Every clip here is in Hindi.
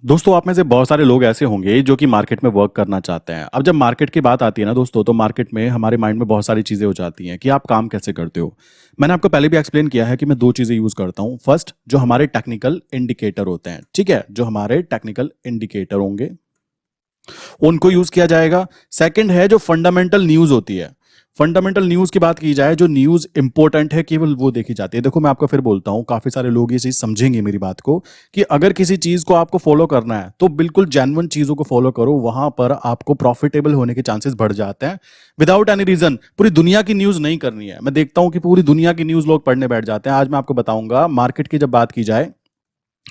दोस्तों आप में से बहुत सारे लोग ऐसे होंगे जो कि मार्केट में वर्क करना चाहते हैं। अब जब मार्केट की बात आती है ना दोस्तों, तो मार्केट में हमारे माइंड में बहुत सारी चीज़ें हो जाती हैं कि आप काम कैसे करते हो। मैंने आपको पहले भी एक्सप्लेन किया है कि मैं दो चीज़ें यूज़ करता हूँ। फर्स्ट, जो हमारे टेक्निकल इंडिकेटर होते हैं, ठीक है, जो हमारे टेक्निकल इंडिकेटर होंगे उनको यूज किया जाएगा। सेकंड है जो फंडामेंटल न्यूज होती है। फंडामेंटल न्यूज की बात की जाए, जो न्यूज इंपॉर्टेंट है केवल वो देखी जाती है। देखो मैं आपको फिर बोलता हूं, काफी सारे लोग ये चीज समझेंगे मेरी बात को, कि अगर किसी चीज को आपको फॉलो करना है तो बिल्कुल जेन्युइन चीजों को फॉलो करो, वहां पर आपको प्रॉफिटेबल होने के चांसेस बढ़ जाते हैं। विदाउट एनी रीजन पूरी दुनिया की न्यूज नहीं करनी है। मैं देखता हूं कि पूरी दुनिया की न्यूज लोग पढ़ने बैठ जाते हैं। आज मैं आपको बताऊंगा मार्केट की जब बात की जाए,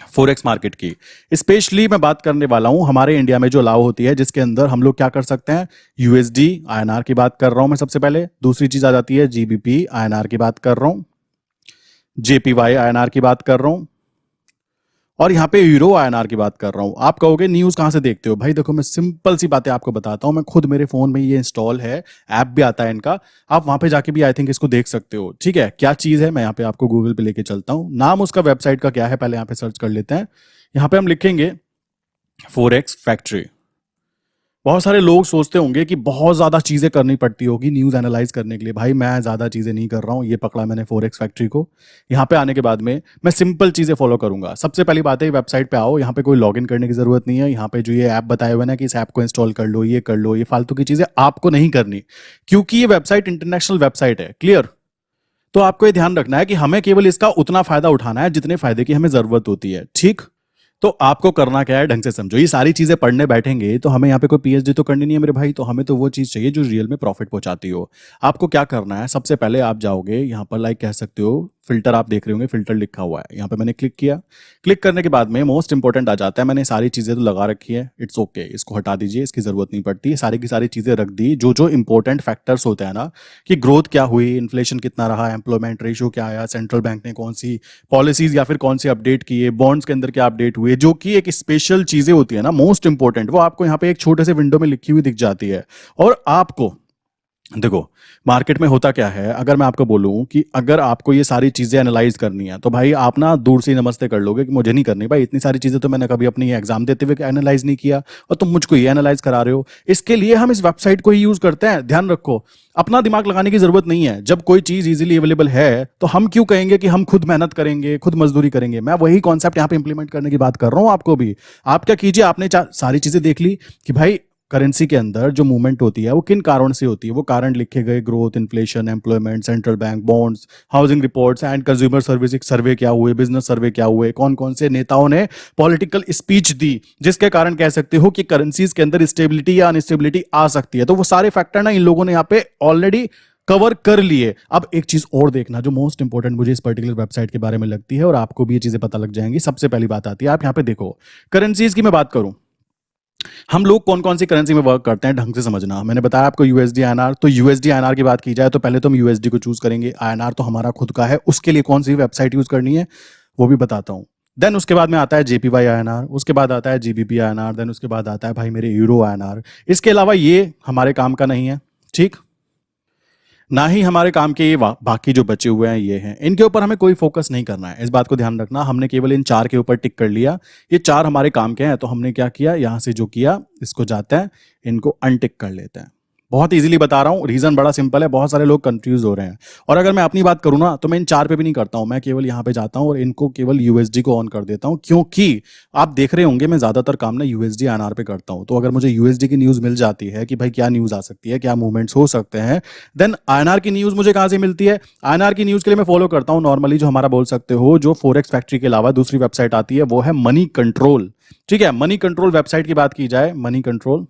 फोरेक्स मार्केट की स्पेशली मैं बात करने वाला हूं, हमारे इंडिया में जो लाव होती है जिसके अंदर हम लोग क्या कर सकते हैं। यूएसडी आईएनआर की बात कर रहा हूं मैं सबसे पहले। दूसरी चीज आ जाती है जीबीपी आईएनआर की बात कर रहा हूं, जेपीवाई आईएनआर की बात कर रहा हूं, और यहां पे यूरो आईएनआर की बात कर रहा हूं। आप कहोगे न्यूज कहां से देखते हो भाई? देखो मैं सिंपल सी बातें आपको बताता हूं। मैं खुद मेरे फोन में ये इंस्टॉल है, ऐप भी आता है इनका। आप वहां पे जाके भी आई थिंक इसको देख सकते हो। ठीक है, क्या चीज है मैं यहाँ पे आपको गूगल पे लेके चलता हूं। नाम उसका वेबसाइट का क्या है पहले यहाँ पे सर्च कर लेते हैं। यहाँ पे हम लिखेंगे फोरेक्स फैक्ट्री। बहुत सारे लोग सोचते होंगे कि बहुत ज्यादा चीजें करनी पड़ती होगी न्यूज एनालाइज करने के लिए। भाई मैं ज्यादा चीजें नहीं कर रहा हूं, ये पकड़ा मैंने फोरेक्स फैक्ट्री को। यहाँ पे आने के बाद में मैं सिंपल चीजें फॉलो करूंगा। सबसे पहली बात है, वेबसाइट पे आओ, यहाँ पे कोई लॉगिन करने की जरूरत नहीं है। यहाँ पे जो ये ऐप बताए हुए ना कि इस ऐप को इंस्टॉल कर लो, ये कर लो, ये फालतू की चीजें आपको नहीं करनी, क्योंकि ये वेबसाइट इंटरनेशनल वेबसाइट है। क्लियर? तो आपको ये ध्यान रखना है कि हमें केवल इसका उतना फायदा उठाना है जितने फायदे की हमें जरूरत होती है। ठीक? तो आपको करना क्या है, ढंग से समझो। ये सारी चीजें पढ़ने बैठेंगे तो हमें यहाँ पे कोई पीएचडी तो करनी नहीं है मेरे भाई। तो हमें तो वो चीज चाहिए जो रियल में प्रॉफिट पहुंचाती हो। आपको क्या करना है, सबसे पहले आप जाओगे यहाँ पर, लाइक कह सकते हो फिल्टर, आप देख रहे होंगे फिल्टर लिखा हुआ है, यहाँ पे मैंने क्लिक किया। क्लिक करने के बाद में मोस्ट इंपॉर्टेंट आ जाता है। मैंने सारी चीजें तो लगा रखी है, इट्स ओके, इसको हटा दीजिए, इसकी जरूरत नहीं पड़ती। सारी की सारी चीजें रख दी। जो जो इंपॉर्टेंट फैक्टर्स होते हैं ना, कि ग्रोथ क्या हुई, इन्फ्लेशन कितना रहा, एम्प्लॉयमेंट रेशियो क्या आया, सेंट्रल बैंक ने कौन सी पॉलिसीज या फिर कौन से अपडेट किए, बॉन्ड्स के अंदर क्या अपडेट हुए, जो कि एक स्पेशल चीजें होती है ना मोस्ट इंपॉर्टेंट, वो आपको यहाँ पे एक छोटे से विंडो में लिखी हुई दिख जाती है। और आपको देखो मार्केट में होता क्या है, अगर मैं आपको बोलूं कि अगर आपको ये सारी चीजें एनालाइज करनी है तो भाई आप ना दूर से ही नमस्ते कर लोगे कि मुझे नहीं करनी भाई, इतनी सारी चीजें तो मैंने कभी अपनी एग्जाम देते हुए एनालाइज नहीं किया और तुम मुझको ये एनालाइज करा रहे हो। इसके लिए हम इस वेबसाइट को ही यूज करते हैं। ध्यान रखो, अपना दिमाग लगाने की जरूरत नहीं है। जब कोई चीज इजीली अवेलेबल है तो हम क्यों कहेंगे कि हम खुद मेहनत करेंगे, खुद मजदूरी करेंगे। मैं वही कॉन्सेप्ट यहाँ पे इंप्लीमेंट करने की बात कर रहा हूँ आपको भी। आप क्या कीजिए, आपने सारी चीजें देख ली कि भाई करेंसी के अंदर जो मूवमेंट होती है वो किन कारण से होती है। वो कारण लिखे गए, growth, inflation, employment, central bank, bonds, housing reports and consumer service survey क्या हुए, बिजनेस सर्वे क्या हुए, कौन कौन से नेताओं ने पॉलिटिकल स्पीच दी जिसके कारण कह सकते हो कि करेंसीज के अंदर स्टेबिलिटी या अनस्टेबिलिटी आ सकती है। तो वो सारे फैक्टर ना इन लोगों ने यहाँ पे ऑलरेडी कवर कर लिए। अब एक चीज और देखना जो मोस्ट इंपॉर्टेंट मुझे इस पर्टिकुलर वेबसाइट के बारे में लगती है, और आपको भी ये चीजें पता लग जाएंगी। सबसे पहली बात आती है, आप यहाँ पे देखो करेंसीज की मैं बात करूं, हम लोग कौन कौन सी करेंसी में वर्क करते हैं ढंग से समझना। मैंने बताया आपको यूएसडी आईएनआर, तो यूएसडी आईएनआर की बात की जाए तो पहले तो हम यूएसडी को चूज करेंगे। आईएनआर तो हमारा खुद का है, उसके लिए कौन सी वेबसाइट यूज करनी है वो भी बताता हूं। देन उसके बाद में आता है जेपीवाई आईएनआर, उसके बाद आता है जीबीपी आईएनआर, देन उसके बाद आता है भाई मेरे यूरो आईएनआर। इसके अलावा ये हमारे काम का नहीं है, ठीक, ना ही हमारे काम के ये बाकी जो बचे हुए हैं ये हैं, इनके ऊपर हमें कोई फोकस नहीं करना है। इस बात को ध्यान रखना, हमने केवल इन चार के ऊपर टिक कर लिया। ये चार हमारे काम के हैं, तो हमने क्या किया, यहां से जो किया इसको जाते हैं, इनको अनटिक कर लेते हैं। बहुत इजीली बता रहा हूं, रीजन बड़ा सिंपल है, बहुत सारे लोग कंफ्यूज हो रहे हैं। और अगर मैं अपनी बात करूं ना तो मैं इन चार पे भी नहीं करता हूं, मैं केवल यहां पे जाता हूं और इनको केवल यूएसडी को ऑन कर देता हूं, क्योंकि आप देख रहे होंगे मैं ज्यादातर काम ना यूएसडी आईएनआर पे करता हूं। तो अगर मुझे यूएसडी की न्यूज मिल जाती है कि भाई क्या न्यूज आ सकती है, क्या मूवमेंट्स हो सकते हैं, देन आईएनआर की न्यूज मुझे कहां से मिलती है। आईएनआर की न्यूज के लिए मैं फॉलो करता हूं नॉर्मली जो हमारा बोल सकते हो, जो फोरेक्स फैक्ट्री के अलावा दूसरी वेबसाइट आती है वो है मनी कंट्रोल। ठीक है, मनी कंट्रोल वेबसाइट की बात की जाए, मनी कंट्रोल,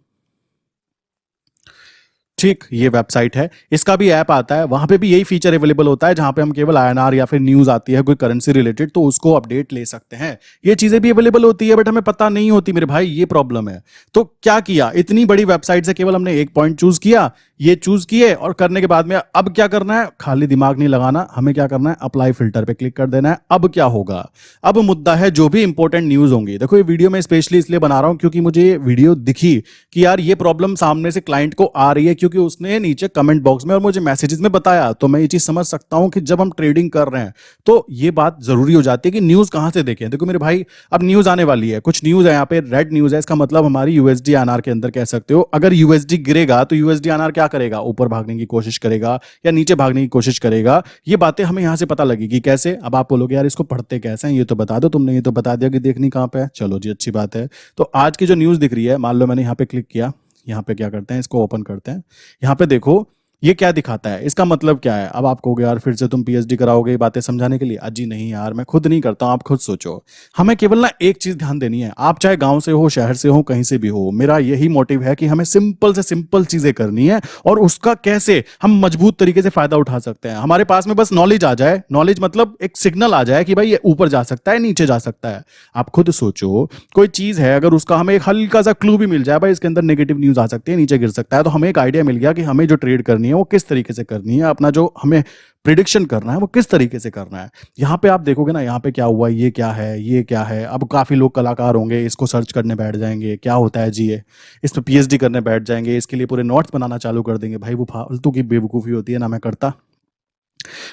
ठीक, ये वेबसाइट है। इसका भी ऐप आता है, वहां पे भी यही फीचर अवेलेबल होता है, जहां पे हम केवल आईएनआर या फिर न्यूज आती है कोई करेंसी रिलेटेड तो उसको अपडेट ले सकते हैं। ये चीजें भी अवेलेबल होती है बट हमें पता नहीं होती मेरे भाई, ये प्रॉब्लम है। तो क्या किया, इतनी बड़ी वेबसाइट से केवल हमने एक पॉइंट चूज किया, ये चूज किए, और करने के बाद में अब क्या करना है, खाली दिमाग नहीं लगाना, हमें क्या करना है, अप्लाई फिल्टर पे क्लिक कर देना है। अब क्या होगा, अब मुद्दा है जो भी इंपॉर्टेंट न्यूज होंगी। देखो ये वीडियो मैं स्पेशली इसलिए बना रहा हूं क्योंकि मुझे ये वीडियो दिखी कि यार ये प्रॉब्लम सामने से क्लाइंट को आ रही है, क्योंकि क्योंकि उसने नीचे कमेंट बॉक्स में और मुझे मैसेजेस में बताया। तो मैं ये चीज समझ सकता हूं कि जब हम ट्रेडिंग कर रहे हैं तो ये बात जरूरी हो जाती है कि न्यूज कहां से देखें। देखो मेरे भाई, अब न्यूज आने वाली है, कुछ न्यूज है यहाँ पे, रेड न्यूज है, इसका मतलब हमारी यूएसडी आरआर के अंदर कह सकते हो। अगर यूएसडी गिरेगा तो यूएसडी आरआर क्या करेगा, ऊपर भागने की कोशिश करेगा या नीचे भागने की कोशिश करेगा। ये बातें हमें यहां से पता लगेगी कैसे। अब आप बोलोगे यार इसको पढ़ते कैसे हैं, ये तो बता दो, तुमने ये तो बता दिया कि देखनी कहां पे है। चलो जी, अच्छी बात है। तो आज की जो न्यूज दिख रही है, मान लो मैंने यहाँ पे क्लिक किया, यहाँ पे क्या करते हैं, इसको ओपन करते हैं। यहाँ पे देखो ये क्या दिखाता है, इसका मतलब क्या है। अब आप कहोगे यार फिर से तुम पीएचडी कराओगे ये बातें समझाने के लिए। अजी नहीं यार, मैं खुद नहीं करता हूं, आप खुद सोचो। हमें केवल ना एक चीज ध्यान देनी है, आप चाहे गांव से हो, शहर से हो, कहीं से भी हो, मेरा यही मोटिव है कि हमें सिंपल से सिंपल चीजें करनी है और उसका कैसे हम मजबूत तरीके से फायदा उठा सकते हैं। हमारे पास में बस नॉलेज आ जाए, नॉलेज मतलब एक सिग्नल आ जाए कि भाई ये ऊपर जा सकता है, नीचे जा सकता है। आप खुद सोचो, कोई चीज है अगर उसका हमें एक हल्का सा क्लू भी मिल जाए, भाई इसके अंदर नेगेटिव न्यूज आ सकती है, नीचे गिर सकता है, तो हमें एक आइडिया मिल गया कि हमें जो ट्रेड करनी है वो किस तरीके से करनी है, अपना जो हमें प्रिडिक्शन करना है वो किस तरीके से करना है। यहां पे आप देखोगे ना, यहां पे क्या हुआ, ये क्या है, ये क्या है। अब काफी लोग कलाकार होंगे, इसको सर्च करने बैठ जाएंगे, क्या होता है जी ये, इस पे पीएचडी करने बैठ जाएंगे, इसके लिए पूरे नोट्स बनाना चालू कर देंगे। भाई वो फालतू की बेवकूफी होती है, ना मैं करता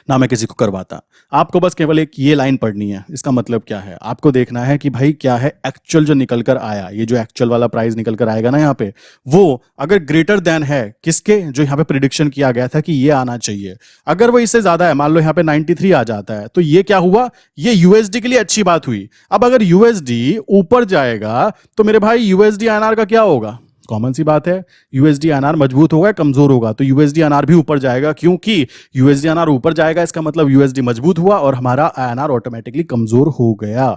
ना मैं किसी को करवाता। आपको बस केवल एक ये लाइन पढ़नी है। इसका मतलब क्या है, आपको देखना है कि भाई क्या है एक्चुअल जो निकल कर आया, ये जो एक्चुअल वाला प्राइस निकल कर आएगा ना यहाँ पे, वो अगर ग्रेटर देन है किसके, जो यहाँ पे प्रिडिक्शन किया गया था कि ये आना चाहिए, अगर वो इससे ज्यादा है, मान लो यहाँ पे 93 आ जाता है, तो ये क्या हुआ, ये यूएसडी के लिए अच्छी बात हुई। अब अगर यूएसडी ऊपर जाएगा तो मेरे भाई यूएसडी आईएनआर का क्या होगा, कॉमन सी बात है, यूएसडी आईएनआर मजबूत होगा कमजोर होगा, तो यूएसडी आईएनआर भी ऊपर जाएगा, क्योंकि यूएसडी आईएनआर ऊपर जाएगा इसका मतलब यूएसडी मजबूत हुआ और हमारा आईएनआर ऑटोमेटिकली कमजोर हो गया।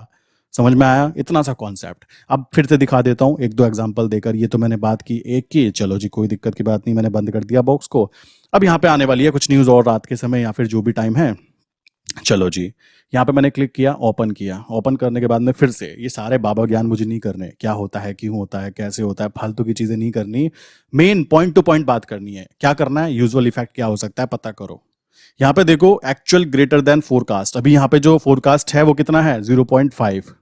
समझ में आया इतना सा कॉन्सेप्ट। अब फिर से दिखा देता हूं एक दो एग्जांपल देकर। ये तो मैंने बात की एक की, चलो जी कोई दिक्कत की बात नहीं, मैंने बंद कर दिया बॉक्स को। अब यहाँ पे आने वाली है कुछ न्यूज और रात के समय या फिर जो भी टाइम है। चलो जी, यहाँ पे मैंने क्लिक किया, ओपन किया। ओपन करने के बाद में फिर से ये सारे बाबा ज्ञान मुझे नहीं करने, क्या होता है, क्यों होता है, कैसे होता है, फालतू की चीजें नहीं करनी। मेन पॉइंट टू पॉइंट बात करनी है। क्या करना है, यूजुअल इफेक्ट क्या हो सकता है पता करो। यहाँ पे देखो एक्चुअल ग्रेटर देन फोरकास्ट, अभी यहाँ पे जो फोरकास्ट है वो कितना है 0.5।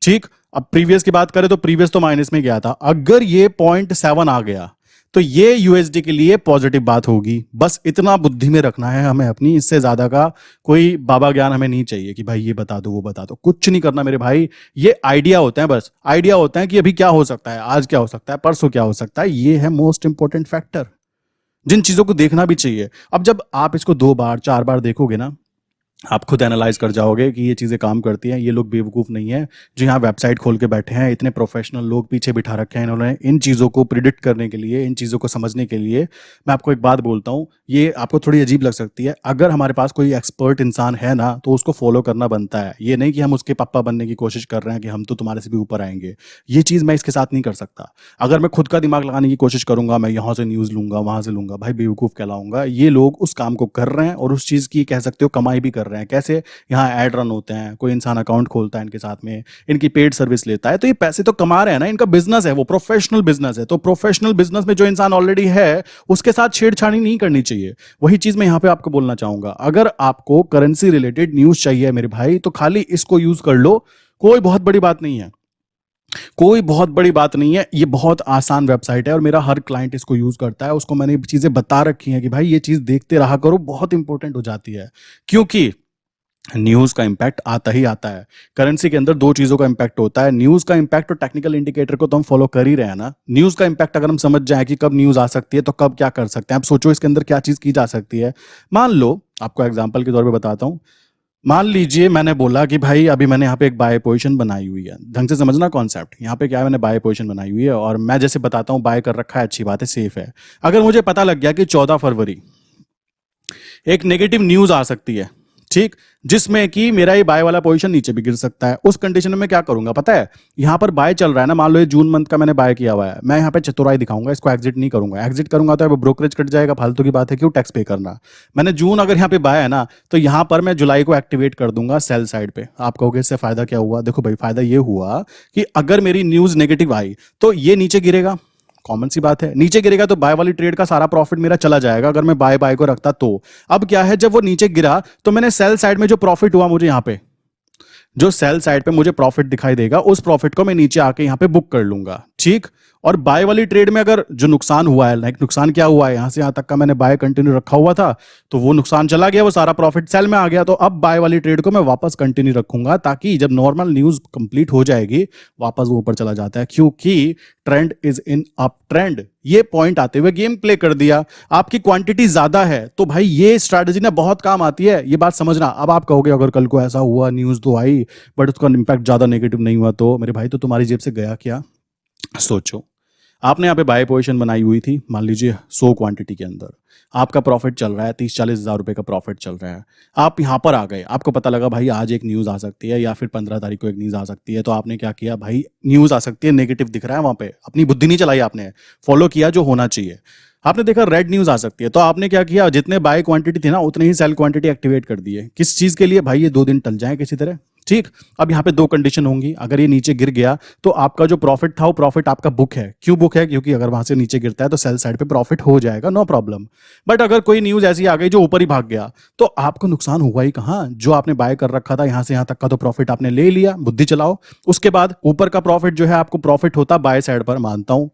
ठीक, अब प्रीवियस की बात करें तो प्रीवियस तो माइनस में गया था, अगर ये 0.7 आ गया तो ये यूएसडी के लिए पॉजिटिव बात होगी। बस इतना बुद्धि में रखना है हमें अपनी, इससे ज्यादा का कोई बाबा ज्ञान हमें नहीं चाहिए कि भाई ये बता दो वो बता दो, कुछ नहीं करना मेरे भाई। ये आइडिया होते हैं, बस आइडिया होता है कि अभी क्या हो सकता है, आज क्या हो सकता है, परसों क्या हो सकता है। ये है मोस्ट इंपॉर्टेंट फैक्टर, जिन चीजों को देखना भी चाहिए। अब जब आप इसको 2 बार 4 बार देखोगे ना, आप खुद एनालाइज कर जाओगे कि ये चीज़ें काम करती हैं। ये लोग बेवकूफ़ नहीं है जो यहाँ वेबसाइट खोल के बैठे हैं, इतने प्रोफेशनल लोग पीछे बिठा रखे हैं इन्होंने इन चीज़ों को प्रिडिक्ट करने के लिए, इन चीज़ों को समझने के लिए। मैं आपको एक बात बोलता हूँ, ये आपको थोड़ी अजीब लग सकती है, अगर हमारे पास कोई एक्सपर्ट इंसान है ना तो उसको फॉलो करना बनता है। ये नहीं कि हम उसके पापा बनने की कोशिश कर रहे हैं कि हम तो तुम्हारे से भी ऊपर आएंगे। ये चीज़ मैं इसके साथ नहीं कर सकता। अगर मैं खुद का दिमाग लगाने की कोशिश करूंगा, मैं यहाँ से न्यूज़ लूंगा वहाँ से लूंगा, भाई बेवकूफ़ कहलाऊंगा। ये लोग उस काम को कर रहे हैं और उस चीज़ की कह सकते हो कमाई भी कर रहे हैं। कैसे, यहाँ ऐड रन होते हैं, कोई इंसान अकाउंट खोलता है इनके साथ में, इनकी पेड सर्विस लेता है, तो ये पैसे तो कमा रहे हैं ना, इनका बिजनेस है, वो प्रोफेशनल बिजनेस है। तो प्रोफेशनल बिजनेस में जो इंसान ऑलरेडी है उसके साथ छेड़छाड़ी नहीं करनी चाहिए। वही चीज मैं यहाँ पे आपको बोलना चाहूंगा। अगर आपको करेंसी रिलेटेड न्यूज चाहिए मेरे भाई, तो खाली इसको यूज कर लो, कोई बहुत बड़ी बात नहीं है, कोई बहुत बड़ी बात नहीं है। ये बहुत आसान वेबसाइट है और मेरा हर क्लाइंट इसको यूज करता है, उसको मैंने चीजें बता रखी हैं कि भाई ये चीज देखते रहा करो, बहुत इंपॉर्टेंट हो जाती है। क्योंकि न्यूज का इंपैक्ट आता ही आता है। करेंसी के अंदर 2 चीजों का इंपैक्ट होता है, न्यूज का इंपैक्ट और टेक्निकल इंडिकेटर को तो हम फॉलो कर ही रहे हैं ना। न्यूज का इंपैक्ट अगर हम समझ जाए कि कब न्यूज आ सकती है तो कब क्या कर सकते हैं, आप सोचो इसके अंदर क्या चीज की जा सकती है। मान लो आपको एग्जांपल के तौर पे बताता हूं, मान लीजिए मैंने बोला कि भाई अभी मैंने यहाँ पे एक बाय पोजीशन बनाई हुई है, ढंग से समझना कॉन्सेप्ट। यहाँ पे क्या है, मैंने बाय पोजीशन बनाई हुई है और मैं जैसे बताता हूँ बाय कर रखा है, अच्छी बात है, सेफ है। अगर मुझे पता लग गया कि 14 फरवरी एक नेगेटिव न्यूज आ सकती है, ठीक, जिसमें कि मेरा ये बाय वाला पोजीशन नीचे भी गिर सकता है, उस कंडीशन में मैं क्या करूंगा पता है, यहां पर बाय चल रहा है ना, मान लो ये जून मंथ का मैंने बाय किया हुआ है, मैं यहां पे चतुराई दिखाऊंगा, इसको एग्जिट नहीं करूंगा। एग्जिट करूंगा तो ब्रोकरेज कट जाएगा, फालतू की बात है, क्यों टैक्स पे करना। मैंने जून अगर यहाँ पे बाय है ना, तो यहां पर मैं जुलाई को एक्टिवेट कर दूंगा सेल साइड पे। आप कहोगे इससे फायदा क्या हुआ, देखो भाई फायदा ये हुआ कि अगर मेरी न्यूज नेगेटिव आई तो ये नीचे गिरेगा, कॉमन सी बात है, नीचे गिरेगा तो बाय वाली ट्रेड का सारा प्रॉफिट मेरा चला जाएगा अगर मैं बाय बाय को रखता तो। अब क्या है, जब वो नीचे गिरा तो मैंने सेल साइड में जो प्रॉफिट हुआ मुझे यहाँ पे, जो सेल साइड पे मुझे प्रॉफिट दिखाई देगा, उस प्रॉफिट को मैं नीचे आके यहाँ पे बुक कर लूंगा, ठीक। और बाय वाली ट्रेड में अगर जो नुकसान हुआ है, लाइक नुकसान क्या हुआ है, यहां से यहां तक का मैंने बाय कंटिन्यू रखा हुआ था, तो वो नुकसान चला गया, वो सारा प्रॉफिट सेल में आ गया। तो अब बाय वाली ट्रेड को मैं वापस कंटिन्यू रखूंगा, ताकि जब नॉर्मल न्यूज कंप्लीट हो जाएगी वापस वो ऊपर चला जाता है, क्योंकि trend is in up trend. ये पॉइंट आते हुए गेम प्ले कर दिया। आपकी क्वांटिटी ज्यादा है तो भाई ये स्ट्रैटेजी ना बहुत काम आती है, ये बात समझना। अब आप कहोगे अगर कल को ऐसा हुआ, न्यूज तो आई बट उसका इंपैक्ट ज्यादा नेगेटिव नहीं हुआ, तो मेरे भाई तो तुम्हारी जेब से गया क्या? सोचो, आपने यहाँ पे बाय पोजीशन बनाई हुई थी, मान लीजिए 100 क्वांटिटी के अंदर, आपका प्रॉफिट चल रहा है 30-40 हज़ार रुपए का प्रॉफिट चल रहा है। आप यहाँ पर आ गए, आपको पता लगा भाई आज एक न्यूज़ आ सकती है या फिर 15 तारीख को एक न्यूज़ आ सकती है, तो आपने क्या किया भाई, न्यूज़ आ सकती है, नेगेटिव दिख रहा है वहां पे, अपनी बुद्धि नहीं चलाई, आपने फॉलो किया जो होना चाहिए। आपने देखा रेड न्यूज़ आ सकती है, तो आपने क्या किया, जितने बाय क्वांटिटी थी ना उतनी ही सेल क्वांटिटी एक्टिवेट कर दी है। किस चीज़ के लिए भाई, ये 2 दिन टल जाए किसी तरह, ठीक। अब यहाँ पे 2 कंडीशन होंगी, अगर ये नीचे गिर गया तो आपका जो प्रॉफिट था वो प्रॉफिट आपका बुक है। क्यों बुक है? क्योंकि अगर वहां से नीचे गिरता है तो सेल साइड पे प्रॉफिट हो जाएगा, नो प्रॉब्लम। बट अगर कोई न्यूज ऐसी आ गई जो ऊपर ही भाग गया, तो आपको नुकसान हुआ ही कहाँ? जो आपने बाय कर रखा था यहां से यहां तक का तो प्रॉफिट आपने ले लिया, बुद्धि चलाओ। उसके बाद ऊपर का प्रॉफिट जो है आपको प्रॉफिट होता बाय साइड पर, मानता हूं,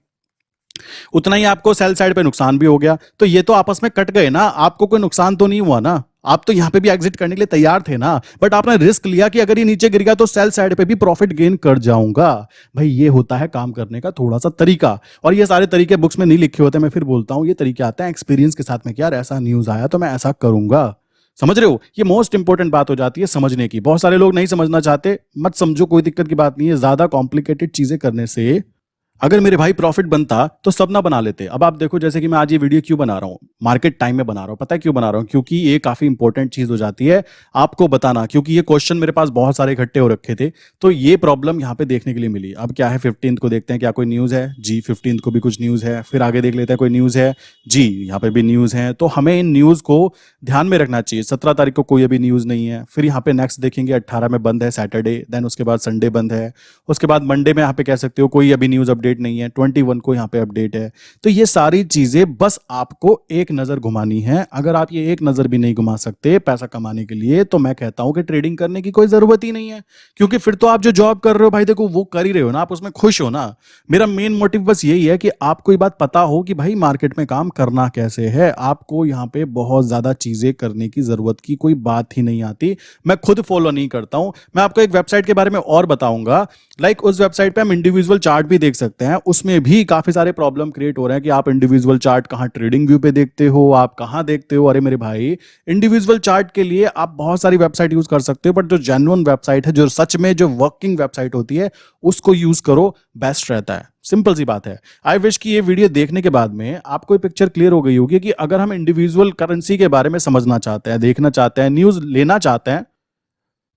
उतना ही आपको सेल साइड पे नुकसान भी हो गया। तो ये तो आपस में कट गए ना, आपको कोई नुकसान तो नहीं हुआ ना, आप तो यहां पे भी एग्जिट करने के लिए तैयार थे ना, बट आपने रिस्क लिया कि अगर ये नीचे गिर गया तो सेल साइड पे भी प्रॉफिट गेन कर जाऊंगा। भाई ये होता है काम करने का थोड़ा सा तरीका, और ये सारे तरीके बुक्स में नहीं लिखे होते, मैं फिर बोलता हूं ये तरीके आते हैं एक्सपीरियंस के साथ में कि यार ऐसा न्यूज आया तो मैं ऐसा करूंगा। समझ रहे हो? ये मोस्ट इंपॉर्टेंट बात हो जाती है समझने की। बहुत सारे लोग नहीं समझना चाहते, मत समझो, कोई दिक्कत की बात नहीं है। ज्यादा कॉम्प्लिकेटेड चीजें करने से, अगर मेरे भाई प्रॉफिट बनता तो सब ना बना लेते। अब आप देखो, जैसे कि मैं आज ये वीडियो क्यों बना रहा हूँ, मार्केट टाइम में बना रहा हूँ। पता है क्यों बना रहा हूँ? क्योंकि ये काफी इंपॉर्टेंट चीज हो जाती है आपको बताना, क्योंकि ये क्वेश्चन मेरे पास बहुत सारे इकट्ठे हो रखे थे, तो ये प्रॉब्लम यहाँ पे देखने के लिए मिली। अब क्या है, 15 को देखते हैं क्या कोई न्यूज है जी, 15 को भी कुछ न्यूज है, फिर आगे देख लेते हैं कोई न्यूज है जी, यहाँ पे भी न्यूज है। तो हमें इन न्यूज को ध्यान में रखना चाहिए। 17 तारीख को कोई अभी न्यूज नहीं है, फिर यहाँ पे नेक्स्ट देखेंगे 18 में बंद है सैटरडे, देन उसके बाद संडे बंद है, उसके बाद मंडे में यहाँ पे कह सकते हो कोई अभी न्यूज अपडेट नहीं है, 21 को यहाँ पे अपडेट है। तो ये सारी चीजें बस आपको एक नजर घुमानी है। अगर आप ये एक नजर भी नहीं घुमा सकते पैसा कमाने के लिए, तो मैं कहता हूं कि ट्रेडिंग करने की कोई जरूरत ही नहीं है, क्योंकि फिर तो आप जो जॉब कर रहे हो भाई देखो वो कर ही रहे हो ना, आप उसमें खुश हो ना। मेरा मेन मोटिव बस यही है कि आपको ये बात पता हो कि भाई मार्केट में काम करना कैसे है। आपको यहाँ पे बहुत ज्यादा चीजें करने की जरूरत की कोई बात ही नहीं आती। मैं खुद फॉलो नहीं करता हूं। मैं आपको एक वेबसाइट के बारे में और बताऊंगा, लाइक उस वेबसाइट पे हम इंडिविजुअल चार्ट भी देख सकते हैं, उसमें भी काफी सारे प्रॉब्लम क्रिएट हो रहे हैं कि आप इंडिविजुअल चार्ट कहां ट्रेडिंग व्यू पे देखते हो, आप कहां देखते हो। अरे मेरे भाई, इंडिविजुअल चार्ट के लिए आप बहुत सारी वेबसाइट यूज कर सकते हो, बट जो जेन्युइन वेबसाइट है, जो सच में जो वर्किंग वेबसाइट होती है, उसको यूज करो, बेस्ट रहता है। सिंपल सी बात है। आई विश कि ये वीडियो देखने के बाद में आपको पिक्चर क्लियर हो गई होगी कि अगर हम इंडिविजुअल करेंसी के बारे में समझना चाहते हैं, देखना चाहते हैं, न्यूज लेना चाहते हैं,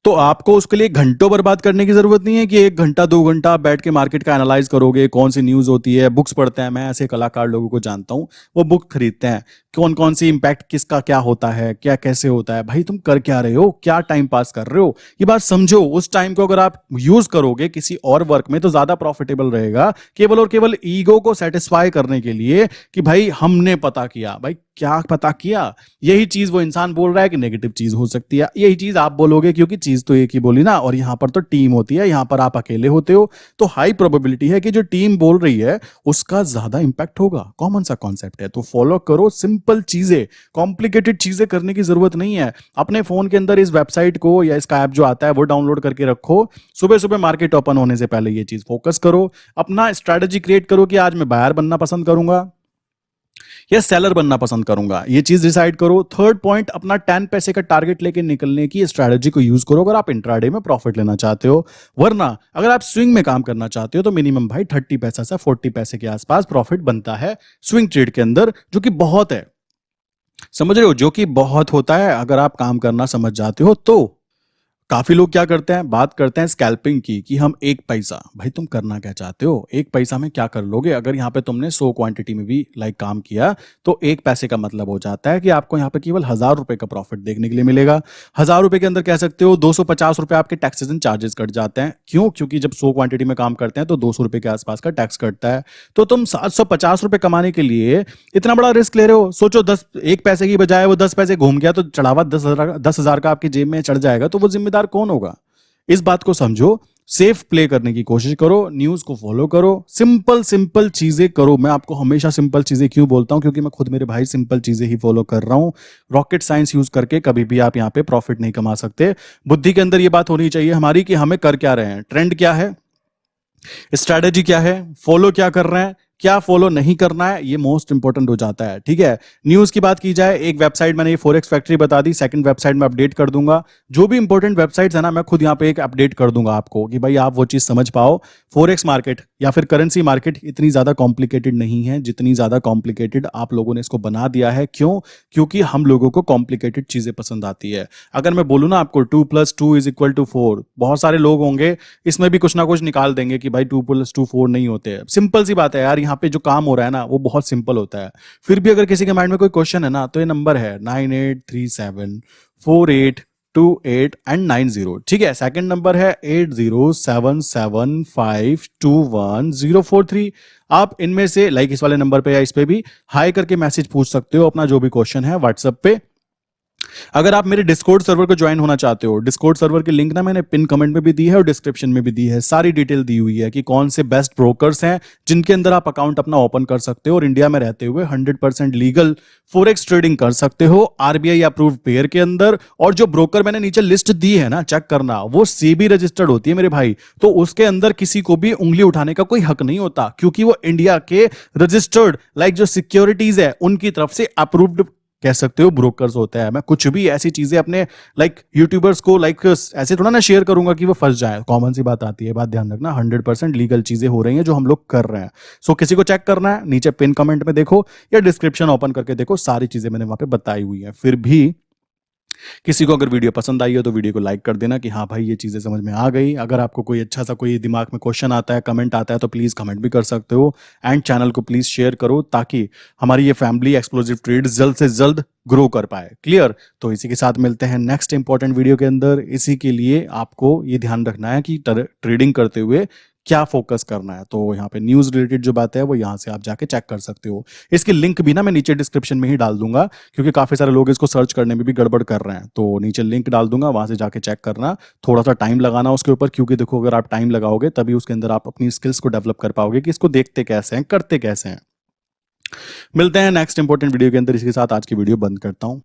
तो आपको उसके लिए घंटों बर्बाद करने की जरूरत नहीं है कि 1 घंटा 2 घंटा आप बैठ के मार्केट का एनालाइज करोगे, कौन सी न्यूज होती है, बुक्स पढ़ते हैं। मैं ऐसे कलाकार लोगों को जानता हूं, वो बुक खरीदते हैं, कौन कौन सी इंपैक्ट किसका क्या होता है, क्या कैसे होता है। भाई तुम कर क्या रहे हो, क्या टाइम पास कर रहे हो, ये बात समझो। उस टाइम को अगर आप यूज करोगे किसी और वर्क में तो ज्यादा प्रॉफिटेबल रहेगा, केवल और केवल ईगो को सेटिस्फाई करने के लिए कि भाई हमने पता किया। भाई क्या पता किया? यही चीज वो इंसान बोल रहा है कि नेगेटिव चीज हो सकती है, यही चीज आप बोलोगे, क्योंकि चीज तो एक ही बोली ना। और यहां पर तो टीम होती है, यहां पर आप अकेले होते हो, तो हाई प्रोबेबिलिटी है कि जो टीम बोल रही है उसका ज्यादा इंपैक्ट होगा। कॉमन सा कॉन्सेप्ट है, तो फॉलो करो सिंपल चीजें, कॉम्प्लिकेटेड चीजें करने की जरूरत नहीं है। अपने फोन के अंदर इस वेबसाइट को या इसका ऐप जो आता है वो डाउनलोड करके रखो। सुबह सुबह मार्केट ओपन होने से पहले ये चीज फोकस करो, अपना स्ट्रेटजी क्रिएट करो कि आज मैं बायर बनना पसंद करूंगा या सेलर बनना पसंद करूंगा, ये चीज डिसाइड करो। थर्ड पॉइंट, अपना 10 पैसे का टारगेट लेके निकलने की स्ट्रेटजी को यूज करो अगर आप इंट्राडे में प्रॉफिट लेना चाहते हो। वरना अगर आप स्विंग में काम करना चाहते हो तो मिनिमम भाई 30 पैसा से 40 पैसे के आसपास प्रॉफिट बनता है स्विंग ट्रेड के अंदर, जो कि बहुत है। समझ रहे हो? जो कि बहुत होता है अगर आप काम करना समझ जाते हो तो। काफी लोग क्या करते हैं, बात करते हैं स्कैल्पिंग की, कि हम 1 पैसा, भाई तुम करना क्या चाहते हो? 1 पैसा में क्या कर लोगे? अगर यहाँ पे तुमने 100 क्वांटिटी में भी लाइक काम किया तो 1 पैसे का मतलब हो जाता है कि आपको यहाँ पे केवल 1000 रुपए का प्रॉफिट देखने के लिए मिलेगा। 1000 रुपए के अंदर कह सकते हो 250 रुपए आपके टैक्सेस एंड चार्जेस कट जाते हैं। क्यों? क्योंकि जब 100 क्वांटिटी में काम करते हैं तो 200 रुपए के आसपास का टैक्स कटता है। तो तुम 750 रुपए कमाने के लिए इतना बड़ा रिस्क ले रहे हो। सोचो 1 पैसे की बजाय वो 10 पैसे घूम गया तो चढ़ावा 10,000 का आपकी जेब में चढ़ जाएगा, तो वो जिम्मेदार कौन होगा? इस बात को समझो। सेफ प्ले करने की कोशिश करो, न्यूज को फॉलो करो, सिंपल सिंपल चीजें करो। मैं आपको हमेशा सिंपल चीजें क्यों बोलता हूं, क्योंकि मैं खुद मेरे भाई सिंपल चीजें ही फॉलो कर रहा हूं। रॉकेट साइंस यूज करके कभी भी आप यहां पे प्रॉफिट नहीं कमा सकते। बुद्धि के अंदर ये बात होनी चाहिए हमारी कि हमें कर क्या रहे हैं, ट्रेंड क्या है, स्ट्रैटेजी क्या है, फॉलो क्या कर रहे हैं, क्या फॉलो नहीं करना है, ये मोस्ट इंपॉर्टेंट हो जाता है। ठीक है, न्यूज की बात की जाए, एक वेबसाइट मैंने ये फॉरेक्स फैक्ट्री बता दी, सेकंड वेबसाइट में अपडेट कर दूंगा। जो भी इंपॉर्टेंट वेबसाइट्स है ना, मैं खुद यहाँ पे एक अपडेट कर दूंगा आपको कि भाई आप वो चीज समझ पाओ। फॉरेक्स मार्केट या फिर करेंसी मार्केट इतनी ज्यादा कॉम्प्लिकेटेड नहीं है जितनी ज्यादा कॉम्प्लिकेटेड आप लोगों ने इसको बना दिया है। क्यों? क्योंकि हम लोगों को कॉम्प्लिकेटेड चीजें पसंद आती है। अगर मैं बोलूँ ना आपको 2+2=4, बहुत सारे लोग होंगे इसमें भी कुछ ना कुछ निकाल देंगे कि भाई 2+2 4 नहीं होते। सिंपल सी बात है यार, यहाँ पे जो काम हो रहा है ना वो बहुत सिंपल होता है। फिर भी अगर किसी के माइंड में कोई क्वेश्चन है ना, तो ये नंबर है 9837482890। ठीक है, सेकंड नंबर है 8077521043। आप इनमें से लाइक इस वाले नंबर पे या इस पे भी हाई करके मैसेज पूछ सकते हो अपना जो भी क्वेश्चन है व्हाट्सएप पे। अगर आप मेरे डिस्कॉर्ड सर्वर को ज्वाइन होना चाहते हो, डिस्कॉर्ड सर्वर की लिंक ना मैंने पिन कमेंट में भी दी है और डिस्क्रिप्शन में भी दी है। सारी डिटेल दी हुई है कि कौन से बेस्ट ब्रोकर्स हैं जिनके अंदर आप अकाउंट अपना ओपन कर सकते हो और इंडिया में रहते हुए 100% लीगल फॉरेक्स ट्रेडिंग कर सकते हो आरबीआई अप्रूव्ड पेयर के अंदर। और जो ब्रोकर मैंने नीचे लिस्ट दी है ना, चेक करना, वो सेबी रजिस्टर्ड होती है मेरे भाई। तो उसके अंदर किसी को भी उंगली उठाने का कोई हक नहीं होता, क्योंकि वो इंडिया के रजिस्टर्ड लाइक जो सिक्योरिटीज है उनकी तरफ से अप्रूव्ड कह सकते हो ब्रोकर्स होता है। मैं कुछ भी ऐसी चीजें अपने लाइक यूट्यूबर्स को लाइक ऐसे थोड़ा ना शेयर करूंगा कि वो फंस जाए। कॉमन सी बात आती है, बात ध्यान रखना, 100% लीगल चीजें हो रही हैं जो हम लोग कर रहे हैं। सो किसी को चेक करना है नीचे पिन कमेंट में देखो या डिस्क्रिप्शन ओपन करके देखो, सारी चीजें मैंने वहां पे बताई हुई है। फिर भी किसी को अगर वीडियो पसंद आई हो तो वीडियो को लाइक कर देना कि हाँ भाई ये चीज़ें समझ में आ गई। अगर आपको कोई अच्छा सा कोई दिमाग में क्वेश्चन आता है, कमेंट आता है, तो प्लीज़ कमेंट भी कर सकते हो। एंड चैनल को प्लीज़ शेयर करो ताकि हमारी ये फैमिली एक्सप्लोसिव ट्रेड जल्द से जल्द ग्रो कर पाए। क्लियर? तो इसी के साथ मिलते हैं नेक्स्ट इंपॉर्टेंट वीडियो के अंदर। इसी के लिए आपको ये ध्यान रखना है कि ट्रेडिंग करते हुए क्या फोकस करना है। तो यहाँ पे न्यूज रिलेटेड जो बात है वो यहाँ से आप जाके चेक कर सकते हो। इसकी लिंक भी ना मैं नीचे डिस्क्रिप्शन में ही डाल दूंगा, क्योंकि काफी सारे लोग इसको सर्च करने में भी गड़बड़ कर रहे हैं। तो नीचे लिंक डाल दूंगा, वहां से जाके चेक करना। थोड़ा सा टाइम लगाना उसके ऊपर, क्योंकि देखो अगर आप टाइम लगाओगे तभी उसके अंदर आप अपनी स्किल्स को डेवलप कर पाओगे कि इसको देखते कैसे हैं, करते कैसे हैं। मिलते हैं नेक्स्ट इंपॉर्टेंट वीडियो के अंदर। इसके साथ आज की वीडियो बंद करता हूं।